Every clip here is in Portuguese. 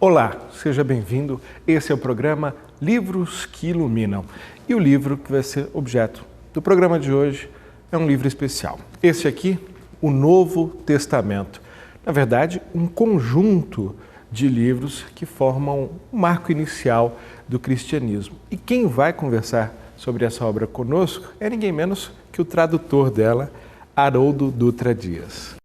Olá, seja bem-vindo. Esse é o programa Livros que Iluminam. E o livro que vai ser objeto do programa de hoje é um livro especial. Esse aqui, o Novo Testamento. Na verdade, um conjunto de livros que formam o marco inicial do cristianismo. E quem vai conversar sobre essa obra conosco é ninguém menos que o tradutor dela, Haroldo Dutra Dias.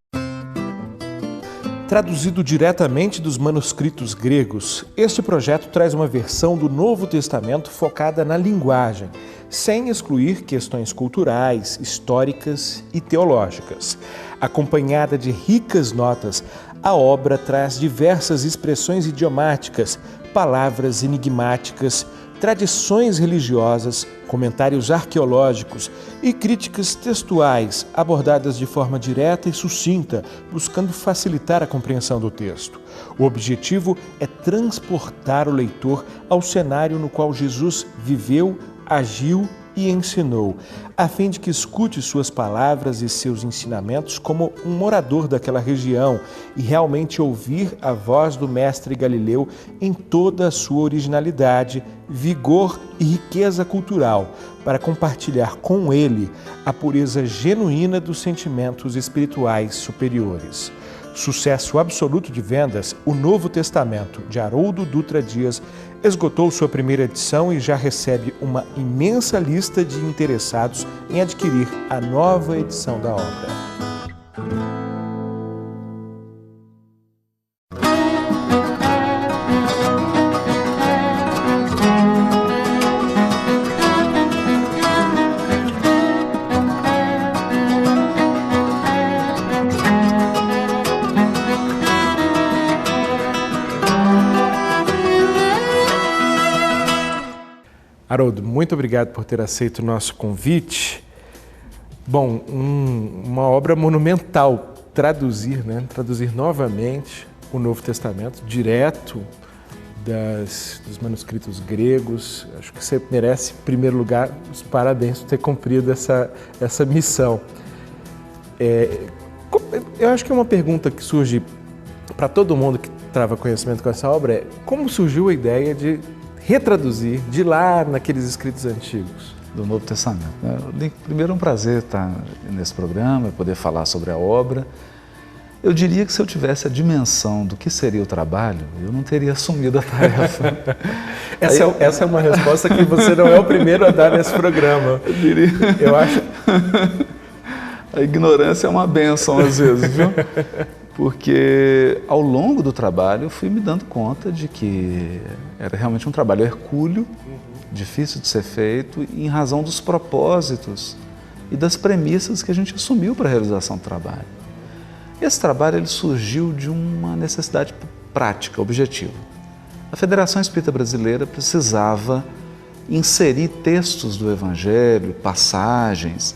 Traduzido diretamente dos manuscritos gregos, este projeto traz uma versão do Novo Testamento focada na linguagem, sem excluir questões culturais, históricas e teológicas. Acompanhada de ricas notas, a obra traz diversas expressões idiomáticas, palavras enigmáticas, tradições religiosas, comentários arqueológicos e críticas textuais abordadas de forma direta e sucinta, buscando facilitar a compreensão do texto. O objetivo é transportar o leitor ao cenário no qual Jesus viveu, agiu e ensinou, a fim de que escute suas palavras e seus ensinamentos como um morador daquela região e realmente ouvir a voz do mestre Galileu em toda a sua originalidade, vigor e riqueza cultural, para compartilhar com ele a pureza genuína dos sentimentos espirituais superiores. Sucesso absoluto de vendas, o Novo Testamento, de Haroldo Dutra Dias, esgotou sua primeira edição e já recebe uma imensa lista de interessados em adquirir a nova edição da obra. Haroldo, muito obrigado por ter aceito o nosso convite. Bom, uma obra monumental, traduzir novamente o Novo Testamento, direto dos manuscritos gregos. Acho que você merece, em primeiro lugar, os parabéns por ter cumprido essa missão. Eu acho que é uma pergunta que surge para todo mundo que trava conhecimento com essa obra, como surgiu a ideia de retraduzir de lá naqueles escritos antigos? Do Novo Testamento. Primeiro, é um prazer estar nesse programa, poder falar sobre a obra. Eu diria que se eu tivesse a dimensão do que seria o trabalho, eu não teria assumido a tarefa. Essa é uma resposta que você não é o primeiro a dar nesse programa. Eu diria. Eu acho. A ignorância é uma bênção às vezes, viu? Porque ao longo do trabalho eu fui me dando conta de que era realmente um trabalho hercúleo, difícil de ser feito, em razão dos propósitos e das premissas que a gente assumiu para a realização do trabalho. Esse trabalho ele surgiu de uma necessidade prática, objetiva. A Federação Espírita Brasileira precisava inserir textos do Evangelho, passagens,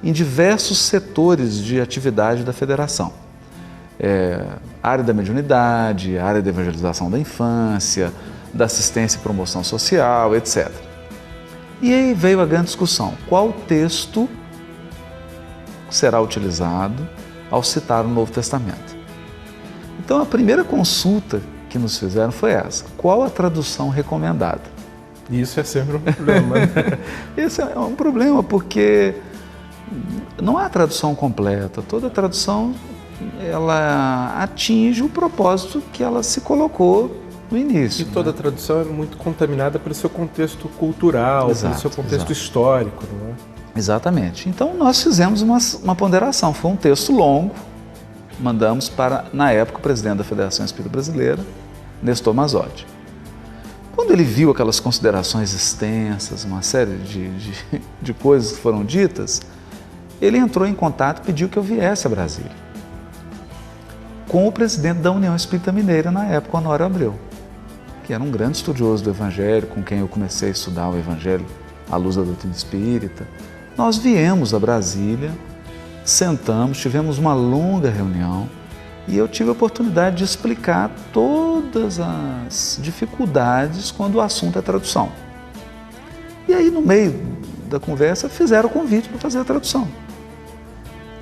em diversos setores de atividade da Federação. Área da mediunidade, área da evangelização da infância, da assistência e promoção social, etc. E aí veio a grande discussão: qual texto será utilizado ao citar o Novo Testamento? Então a primeira consulta que nos fizeram foi essa: qual a tradução recomendada? Isso é sempre um problema. Esse é um problema porque não há tradução completa. Toda tradução ela atinge o propósito que ela se colocou no início. E toda tradução é muito contaminada pelo seu contexto cultural, pelo seu contexto histórico, não é? Exatamente. Então nós fizemos uma ponderação. Foi um texto longo, mandamos para, na época, o presidente da Federação Espírita Brasileira, Nestor Mazotti. Quando ele viu aquelas considerações extensas, uma série de coisas que foram ditas, ele entrou em contato e pediu que eu viesse a Brasília com o presidente da União Espírita Mineira na época, Honório Abreu, que era um grande estudioso do Evangelho, com quem eu comecei a estudar o Evangelho à luz da doutrina espírita. Nós viemos a Brasília, sentamos, tivemos uma longa reunião e eu tive a oportunidade de explicar todas as dificuldades quando o assunto é tradução. E aí, no meio da conversa, fizeram o convite para fazer a tradução.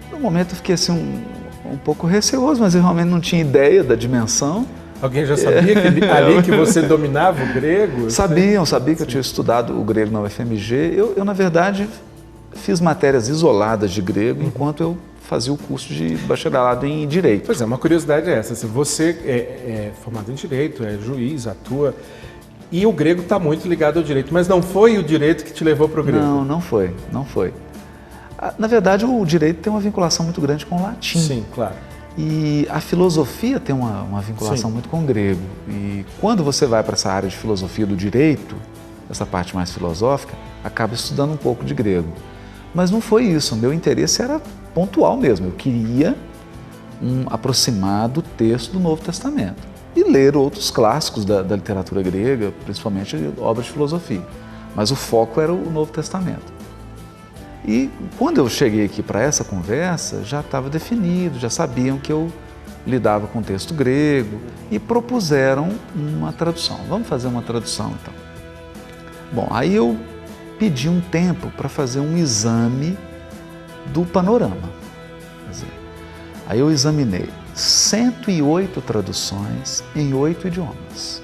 No momento eu fiquei assim um pouco receoso, mas eu realmente não tinha ideia da dimensão. Alguém já sabia ali que você dominava o grego? Sabia que eu tinha estudado o grego na UFMG. Eu, na verdade, fiz matérias isoladas de grego enquanto eu fazia o curso de bacharelado em Direito. Pois é, uma curiosidade é essa. Se você é formado em Direito, é juiz, atua, e o grego está muito ligado ao direito, mas não foi o direito que te levou para o grego? Não foi. Na verdade, o direito tem uma vinculação muito grande com o latim. Sim, claro. E a filosofia tem uma vinculação muito com o grego. E quando você vai para essa área de filosofia do direito, essa parte mais filosófica, acaba estudando um pouco de grego. Mas não foi isso, o meu interesse era pontual mesmo. Eu queria um aproximado texto do Novo Testamento e ler outros clássicos da literatura grega, principalmente obras de filosofia. Mas o foco era o Novo Testamento. E quando eu cheguei aqui para essa conversa, já estava definido, já sabiam que eu lidava com texto grego e propuseram uma tradução. Vamos fazer uma tradução então. Bom, aí eu pedi um tempo para fazer um exame do panorama. Quer dizer, aí eu examinei 108 traduções em 8 idiomas.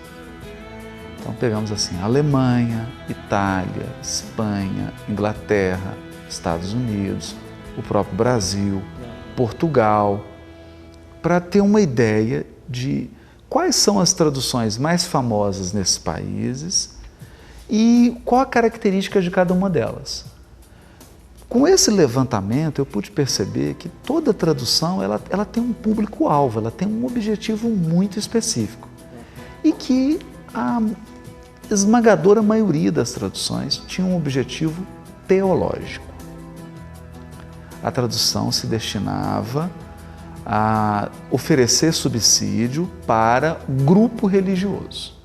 Então pegamos assim, Alemanha, Itália, Espanha, Inglaterra, Estados Unidos, o próprio Brasil, Portugal, para ter uma ideia de quais são as traduções mais famosas nesses países e qual a característica de cada uma delas. Com esse levantamento, eu pude perceber que toda tradução ela tem um público-alvo, ela tem um objetivo muito específico e que a esmagadora maioria das traduções tinha um objetivo teológico. A tradução se destinava a oferecer subsídio para grupo religioso.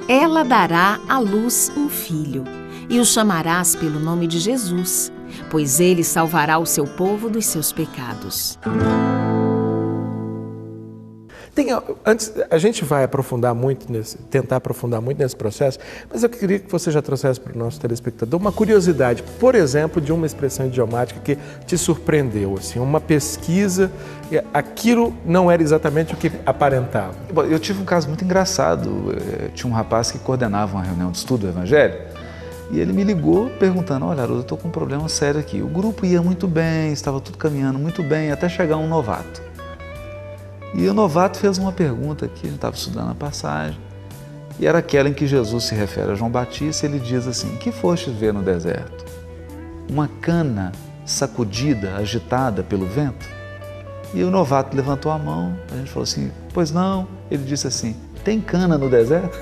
Ela dará à luz um filho, e o chamarás pelo nome de Jesus, pois ele salvará o seu povo dos seus pecados. Antes, a gente vai tentar aprofundar muito nesse processo, mas eu queria que você já trouxesse para o nosso telespectador uma curiosidade, por exemplo, de uma expressão idiomática que te surpreendeu, assim, uma pesquisa, aquilo não era exatamente o que aparentava. Eu tive um caso muito engraçado. Tinha um rapaz que coordenava uma reunião de estudo do Evangelho e ele me ligou perguntando: olha, Haroldo, eu estou com um problema sério aqui. O grupo ia muito bem, estava tudo caminhando muito bem, até chegar um novato. E o novato fez uma pergunta aqui, a gente estava estudando a passagem, e era aquela em que Jesus se refere a João Batista, e ele diz assim: que foste ver no deserto? Uma cana sacudida, agitada pelo vento? E o novato levantou a mão, a gente falou assim: pois não. Ele disse assim: tem cana no deserto?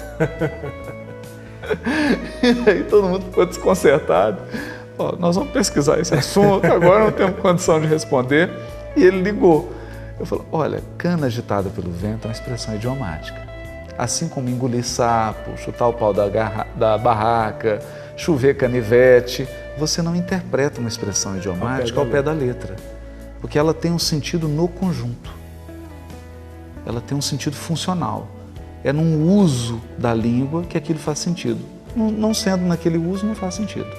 E aí todo mundo ficou desconcertado. Nós vamos pesquisar esse assunto, agora não temos condição de responder. E ele ligou. Eu falo: olha, cana agitada pelo vento é uma expressão idiomática. Assim como engolir sapo, chutar o pau da barraca, chover canivete, você não interpreta uma expressão idiomática ao pé da letra, porque ela tem um sentido no conjunto. Ela tem um sentido funcional. É num uso da língua que aquilo faz sentido. Não sendo naquele uso, não faz sentido.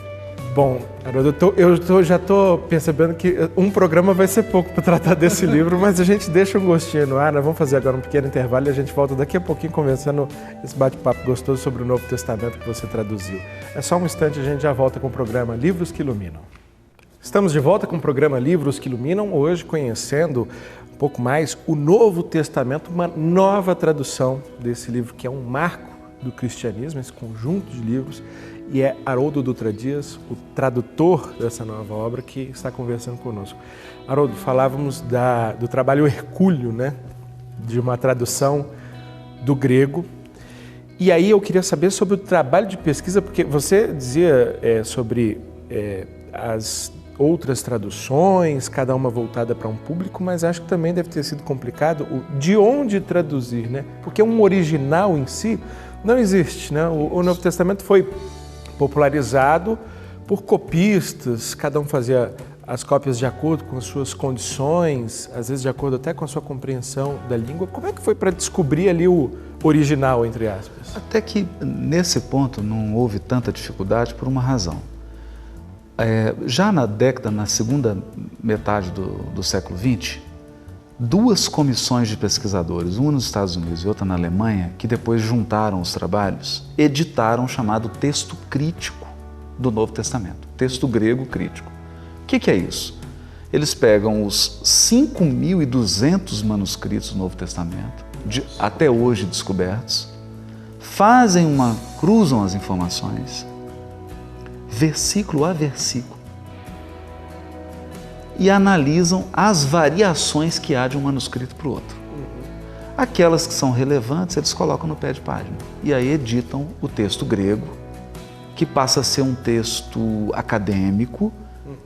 Bom, Haroldo, eu já estou percebendo que um programa vai ser pouco para tratar desse livro, mas a gente deixa um gostinho no ar. Nós vamos fazer agora um pequeno intervalo e a gente volta daqui a pouquinho conversando esse bate-papo gostoso sobre o Novo Testamento que você traduziu. É só um instante, a gente já volta com o programa Livros que Iluminam. Estamos de volta com o programa Livros que Iluminam, hoje conhecendo um pouco mais o Novo Testamento, uma nova tradução desse livro que é um marco do cristianismo, esse conjunto de livros. E é Haroldo Dutra Dias, o tradutor dessa nova obra, que está conversando conosco. Haroldo, falávamos do trabalho hercúleo, né? De uma tradução do grego. E aí eu queria saber sobre o trabalho de pesquisa, porque você dizia sobre as outras traduções, cada uma voltada para um público, mas acho que também deve ter sido complicado de onde traduzir, né? Porque um original em si não existe, né? O Novo Testamento foi popularizado por copistas, cada um fazia as cópias de acordo com as suas condições, às vezes de acordo até com a sua compreensão da língua. Como é que foi para descobrir ali o original, entre aspas? Até que nesse ponto não houve tanta dificuldade por uma razão. Já na segunda metade do século XX, duas comissões de pesquisadores, uma nos Estados Unidos e outra na Alemanha, que depois juntaram os trabalhos, editaram o chamado texto crítico do Novo Testamento, texto grego crítico. O que é isso? Eles pegam os 5.200 manuscritos do Novo Testamento, até hoje descobertos, cruzam as informações, versículo a versículo, e analisam as variações que há de um manuscrito para o outro. Aquelas que são relevantes, eles colocam no pé de página. E aí editam o texto grego, que passa a ser um texto acadêmico,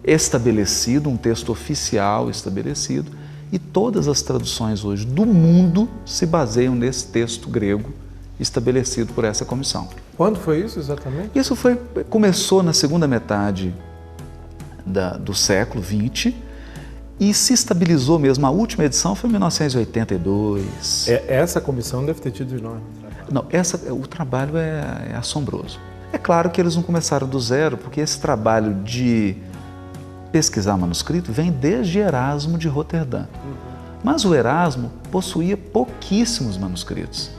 estabelecido, um texto oficial estabelecido, e todas as traduções hoje do mundo se baseiam nesse texto grego estabelecido por essa comissão. Quando foi isso exatamente? Isso começou na segunda metade do século XX e se estabilizou mesmo. A última edição foi em 1982. Essa comissão deve ter tido enorme trabalho. Não, o trabalho é assombroso. É claro que eles não começaram do zero, porque esse trabalho de pesquisar manuscrito vem desde Erasmo de Roterdã. Mas o Erasmo possuía pouquíssimos manuscritos.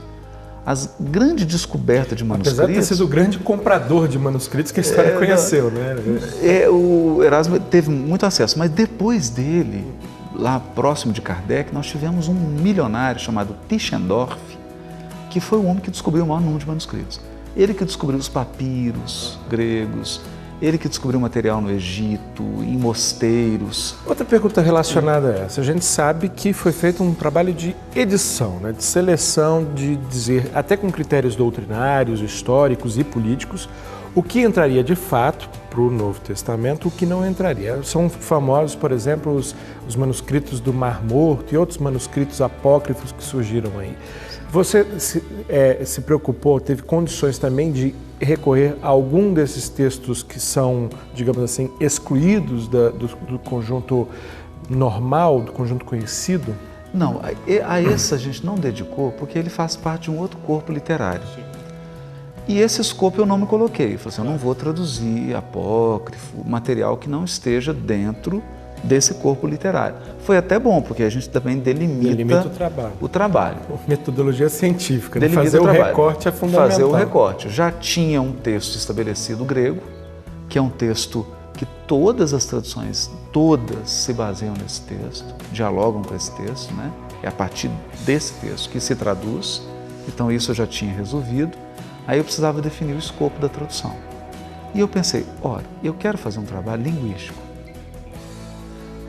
A grande descoberta de manuscritos... Apesar de ter sido o grande comprador de manuscritos que a história conheceu, né? O Erasmo teve muito acesso, mas depois dele, lá próximo de Kardec, nós tivemos um milionário chamado Tischendorf, que foi o homem que descobriu o maior número de manuscritos. Ele que descobriu os papiros gregos, ele que descobriu material no Egito, em mosteiros. Outra pergunta relacionada a essa. A gente sabe que foi feito um trabalho de edição, né, de seleção, de dizer, até com critérios doutrinários, históricos e políticos, o que entraria de fato para o Novo Testamento, o que não entraria. São famosos, por exemplo, os manuscritos do Mar Morto e outros manuscritos apócrifos que surgiram aí. Você se preocupou, teve condições também de recorrer a algum desses textos que são, digamos assim, excluídos do conjunto normal, do conjunto conhecido? Não, a esse a gente não dedicou porque ele faz parte de um outro corpo literário. E esse escopo eu não me coloquei. Eu falei assim, eu não vou traduzir apócrifo, material que não esteja dentro desse corpo literário. Foi até bom, porque a gente também delimita o trabalho. Metodologia científica, né? Fazer o recorte é fundamental. Fazer o recorte. Já tinha um texto estabelecido grego, que é um texto que todas as traduções, todas se baseiam nesse texto, dialogam com esse texto, né? É a partir desse texto que se traduz. Então isso eu já tinha resolvido. Aí eu precisava definir o escopo da tradução. E eu pensei, ora, eu quero fazer um trabalho linguístico.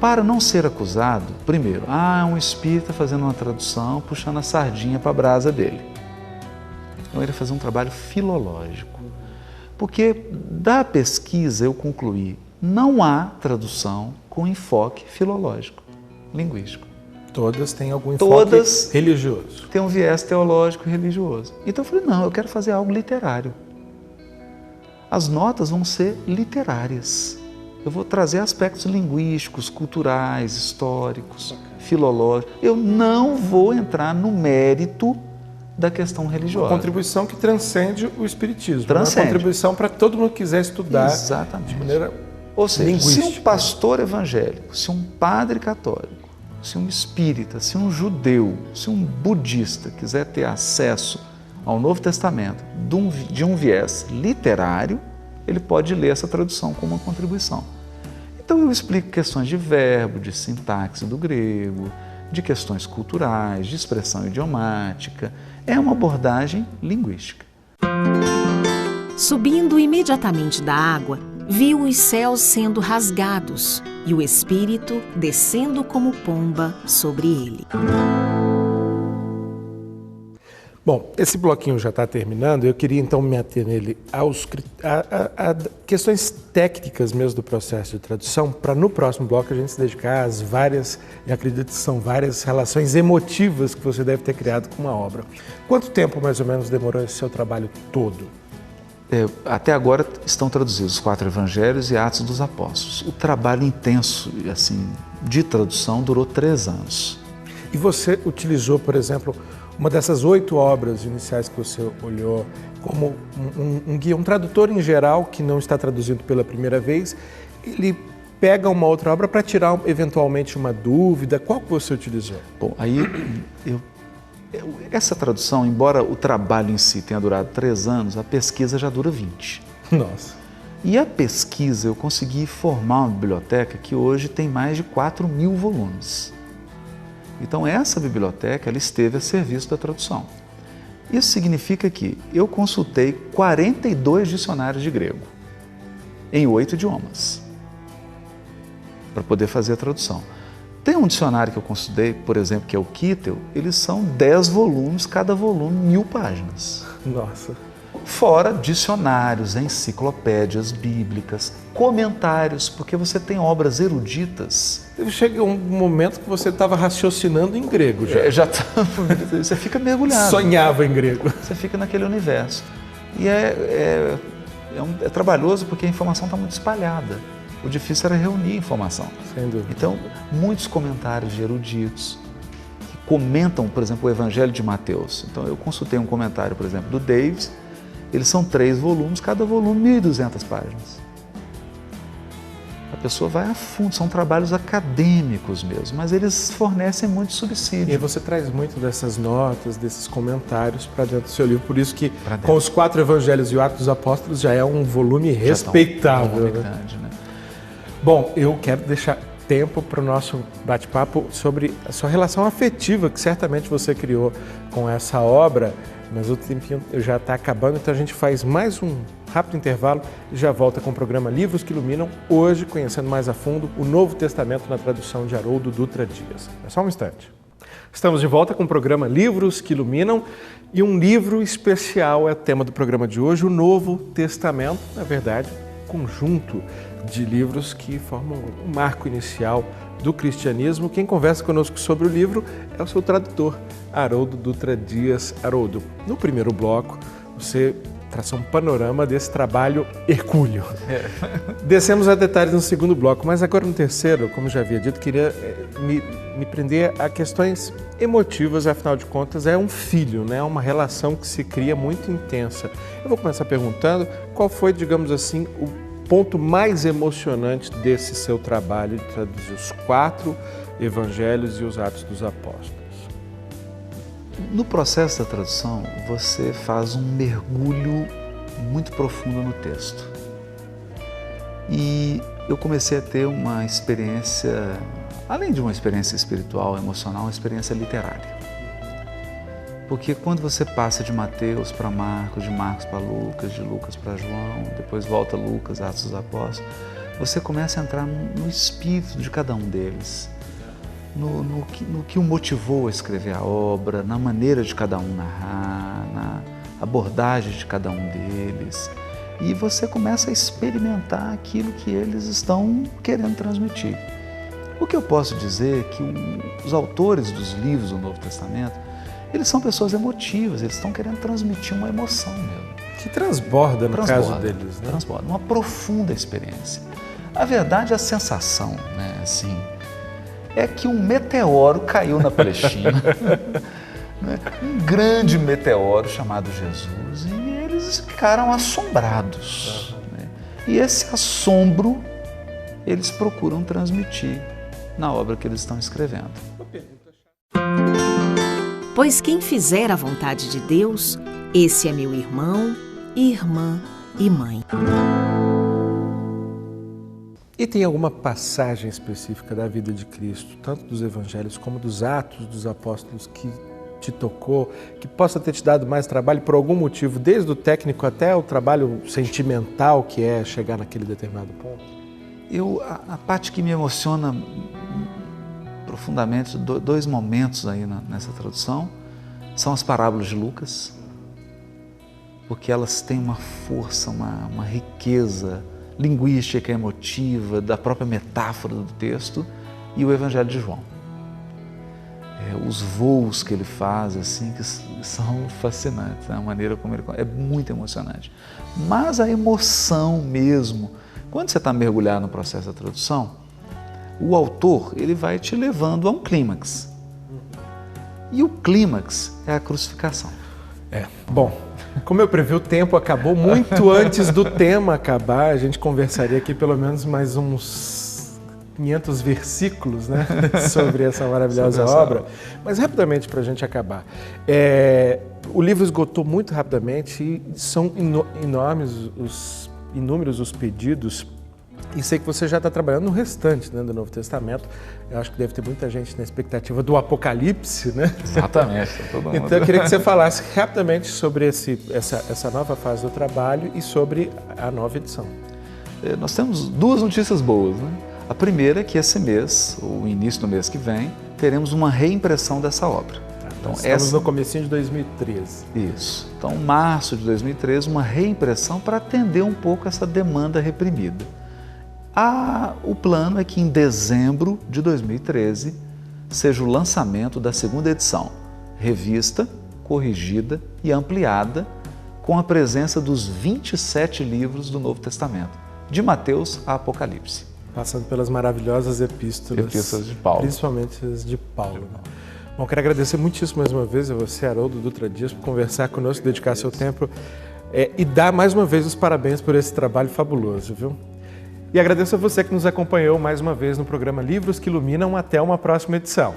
Para não ser acusado, primeiro, um espírita fazendo uma tradução, puxando a sardinha para a brasa dele. Eu ia fazer um trabalho filológico. Porque da pesquisa eu concluí, não há tradução com enfoque filológico, linguístico. Todas têm algum enfoque religioso. Tem um viés teológico e religioso. Então eu falei, não, eu quero fazer algo literário. As notas vão ser literárias. Eu vou trazer aspectos linguísticos, culturais, históricos, filológicos. Eu não vou entrar no mérito da questão religiosa. Uma contribuição que transcende o espiritismo. Transcende. Uma contribuição para todo mundo que quiser estudar. Exatamente. De maneira Ou seja, linguística. Se um pastor evangélico, se um padre católico, se um espírita, se um judeu, se um budista quiser ter acesso ao Novo Testamento de um viés literário, ele pode ler essa tradução como uma contribuição. Então eu explico questões de verbo, de sintaxe do grego, de questões culturais, de expressão idiomática. É uma abordagem linguística. Subindo imediatamente da água, viu os céus sendo rasgados e o Espírito descendo como pomba sobre ele. Bom, esse bloquinho já está terminando, eu queria então me ater nele a questões técnicas mesmo do processo de tradução, para no próximo bloco a gente se dedicar às várias, e acredito que são várias relações emotivas que você deve ter criado com uma obra. Quanto tempo mais ou menos demorou esse seu trabalho todo? Até agora estão traduzidos os 4 evangelhos e Atos dos Apóstolos. O trabalho intenso assim, de tradução durou 3 anos. E você utilizou, por exemplo, uma dessas 8 obras iniciais que você olhou como um guia, um tradutor em geral que não está traduzindo pela primeira vez, ele pega uma outra obra para tirar eventualmente uma dúvida? Qual que você utilizou? Bom, aí essa tradução, embora o trabalho em si tenha durado 3 anos, a pesquisa já dura 20. Nossa. E a pesquisa, eu consegui formar uma biblioteca que hoje tem mais de 4.000 volumes. Então essa biblioteca, ela esteve a serviço da tradução. Isso significa que eu consultei 42 dicionários de grego, em 8 idiomas, para poder fazer a tradução. Tem um dicionário que eu consultei, por exemplo, que é o Kittel, eles são 10 volumes, cada volume 1.000 páginas. Nossa. Fora dicionários, enciclopédias bíblicas, comentários, porque você tem obras eruditas. Chega um momento que você estava raciocinando em grego já. Você fica mergulhado. Sonhava em grego. Você fica naquele universo. E é trabalhoso porque a informação está muito espalhada. O difícil era reunir informação. Sem dúvida. Então, muitos comentários de eruditos que comentam, por exemplo, o Evangelho de Mateus. Então, eu consultei um comentário, por exemplo, do Davis. Eles são 3 volumes, cada volume 1.200 páginas. A pessoa vai a fundo, são trabalhos acadêmicos mesmo, mas eles fornecem muito subsídio. E aí você traz muito dessas notas, desses comentários para dentro do seu livro, por isso que com os 4 evangelhos e o Atos dos Apóstolos já é um volume respeitável. Um volume grande, né? Bom, eu quero deixar tempo para o nosso bate-papo sobre a sua relação afetiva, que certamente você criou com essa obra, mas o tempinho já está acabando, então a gente faz mais um rápido intervalo e já volta com o programa Livros que Iluminam, hoje conhecendo mais a fundo o Novo Testamento na tradução de Haroldo Dutra Dias. É só um instante. Estamos de volta com o programa Livros que Iluminam e um livro especial é o tema do programa de hoje, o Novo Testamento, na verdade, conjunto de livros que formam o marco inicial do cristianismo. Quem conversa conosco sobre o livro é o seu tradutor, Haroldo Dutra Dias. Haroldo, no primeiro bloco, você traça um panorama desse trabalho hercúleo. Descemos a detalhes no segundo bloco, mas agora no terceiro, como já havia dito, queria me prender a questões emotivas, afinal de contas, é um filho, né? Uma relação que se cria muito intensa. Eu vou começar perguntando qual foi, digamos assim, o ponto mais emocionante desse seu trabalho de traduzir os 4 evangelhos e os Atos dos Apóstolos. No processo da tradução, você faz um mergulho muito profundo no texto. E eu comecei a ter uma experiência, além de uma experiência espiritual, emocional, uma experiência literária. Porque quando você passa de Mateus para Marcos, de Marcos para Lucas, de Lucas para João, depois volta Lucas, Atos dos Apóstolos, você começa a entrar no espírito de cada um deles, no que o motivou a escrever a obra, na maneira de cada um narrar, na abordagem de cada um deles. E você começa a experimentar aquilo que eles estão querendo transmitir. O que eu posso dizer é que os autores dos livros do Novo Testamento, eles são pessoas emotivas, eles estão querendo transmitir uma emoção mesmo. Que transborda no caso deles, né? Transborda, uma profunda experiência. A verdade, a sensação, né, assim, é que um meteoro caiu na Palestina, né, um grande meteoro chamado Jesus, e eles ficaram assombrados. Né? E esse assombro eles procuram transmitir na obra que eles estão escrevendo. Pois quem fizer a vontade de Deus, esse é meu irmão, irmã e mãe. E tem alguma passagem específica da vida de Cristo, tanto dos evangelhos como dos Atos dos Apóstolos, que te tocou, que possa ter te dado mais trabalho por algum motivo, desde o técnico até o trabalho sentimental, que é chegar naquele determinado ponto? A parte que me emociona profundamente, 2 momentos aí nessa tradução, são as parábolas de Lucas, porque elas têm uma força, uma riqueza linguística, emotiva, da própria metáfora do texto, e o Evangelho de João. Os voos que ele faz, assim, que são fascinantes, né? A maneira como ele... É muito emocionante. Mas a emoção mesmo, quando você está mergulhado no processo da tradução, o autor, ele vai te levando a um clímax. E o clímax é a crucificação. Bom, como eu previ, o tempo acabou muito antes do tema acabar. A gente conversaria aqui pelo menos mais uns 500 versículos, né, sobre essa maravilhosa obra. Mas rapidamente, para a gente acabar. O livro esgotou muito rapidamente e são inúmeros os pedidos. E sei que você já está trabalhando no restante, né, do Novo Testamento. Eu acho que deve ter muita gente na expectativa do Apocalipse, né? Exatamente. Todo mundo. Então eu queria que você falasse rapidamente sobre essa nova fase do trabalho e sobre a nova edição. Nós temos duas notícias boas, né? A primeira é que esse mês, ou início do mês que vem, teremos uma reimpressão dessa obra. Então, estamos no comecinho de 2013. Isso. Então, março de 2013, uma reimpressão para atender um pouco essa demanda reprimida. O plano é que em dezembro de 2013 seja o lançamento da segunda edição, revista, corrigida e ampliada, com a presença dos 27 livros do Novo Testamento, de Mateus a Apocalipse. Passando pelas maravilhosas epístolas de Paulo. Principalmente as de Paulo. Bom, quero agradecer muitíssimo mais uma vez a você, Haroldo Dutra Dias, por conversar conosco, dedicar seu tempo e dar mais uma vez os parabéns por esse trabalho fabuloso, viu? E agradeço a você que nos acompanhou mais uma vez no programa Livros que Iluminam. Até uma próxima edição.